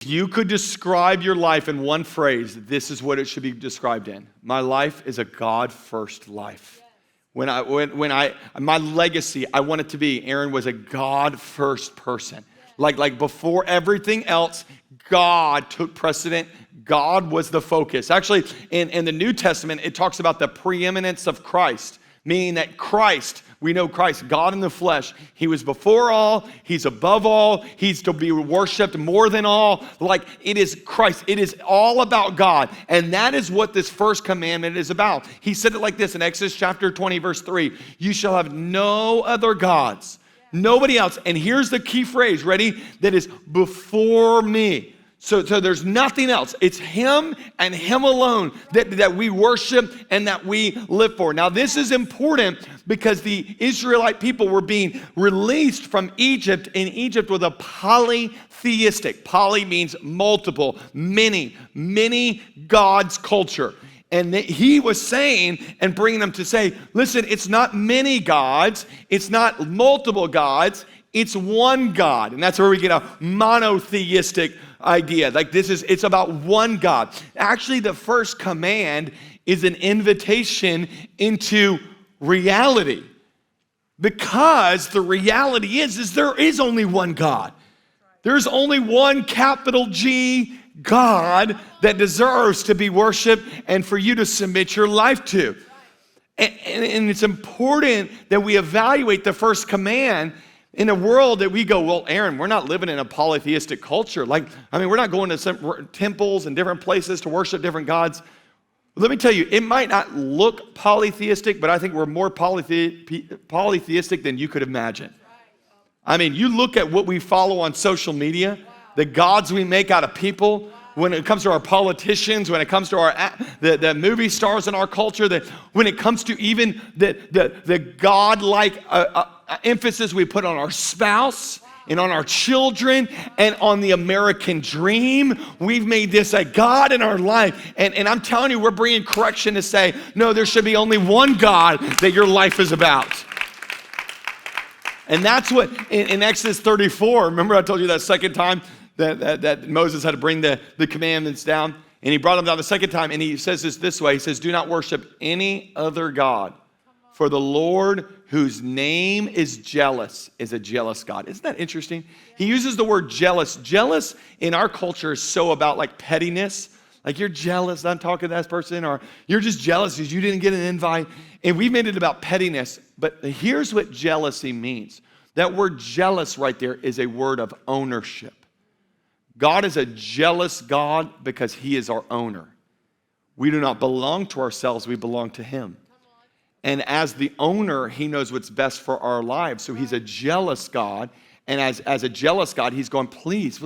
If you could describe your life in one phrase, this is what it should be described in. My life is a God-first life. My legacy, I want it to be, Aaron was a God-first person. Like before everything else, God took precedent. God was the focus. Actually, in the New Testament, it talks about the preeminence of Christ, meaning that Christ, we know Christ, God in the flesh, he was before all, he's above all, he's to be worshiped more than all. Like it is Christ, it is all about God. And that is what this first commandment is about. He said it like this in Exodus chapter 20, verse 3, you shall have no other gods, nobody else. And here's the key phrase, ready? That is before me. So there's nothing else. It's him and him alone that we worship and that we live for. Now, this is important because the Israelite people were being released from Egypt, and Egypt was a polytheistic. Poly means multiple, many gods culture. And he was saying and bringing them to say, listen, it's not many gods. It's not multiple gods. It's one God. And that's where we get a monotheistic idea. Like it's about one God. Actually, the first command is an invitation into reality. Because the reality is there is only one God. There's only one capital G God that deserves to be worshiped and for you to submit your life to. And it's important that we evaluate the first command in a world that we go, well, Aaron, we're not living in a polytheistic culture. We're not going to some temples and different places to worship different gods. Let me tell you, it might not look polytheistic, but I think we're more polytheistic than you could imagine. I mean, you look at what we follow on social media, the gods we make out of people, when it comes to our politicians, when it comes to the movie stars in our culture, when it comes to even the God-like emphasis we put on our spouse and on our children and on the American dream. We've made this a God in our life. And I'm telling you, we're bringing correction to say, no, there should be only one God that your life is about. And that's what, in Exodus 34, remember I told you that second time that Moses had to bring the commandments down? And he brought them down the second time, and he says this way. He says, do not worship any other God, for the Lord whose name is jealous is a jealous God. Isn't that interesting? He uses the word jealous. Jealous in our culture is so about like pettiness. Like you're jealous, I'm talking to that person, or you're just jealous because you didn't get an invite. And we've made it about pettiness. But here's what jealousy means. That word jealous right there is a word of ownership. God is a jealous God because he is our owner. We do not belong to ourselves, we belong to him. And as the owner, he knows what's best for our lives. So he's a jealous God. And as a jealous God, he's going, please,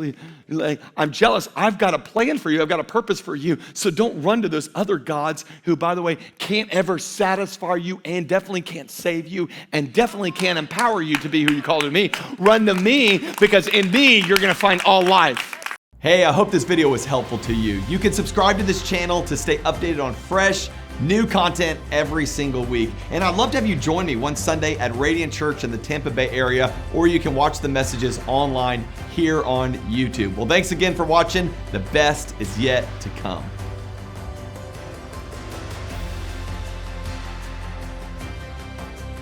like, I'm jealous. I've got a plan for you. I've got a purpose for you. So don't run to those other gods who, by the way, can't ever satisfy you and definitely can't save you and definitely can't empower you to be who you call to me. Run to me, because in me, you're going to find all life. Hey, I hope this video was helpful to you. You can subscribe to this channel to stay updated on fresh, new content every single week. And I'd love to have you join me one Sunday at Radiant Church in the Tampa Bay area, or you can watch the messages online here on YouTube. Well, thanks again for watching. The best is yet to come.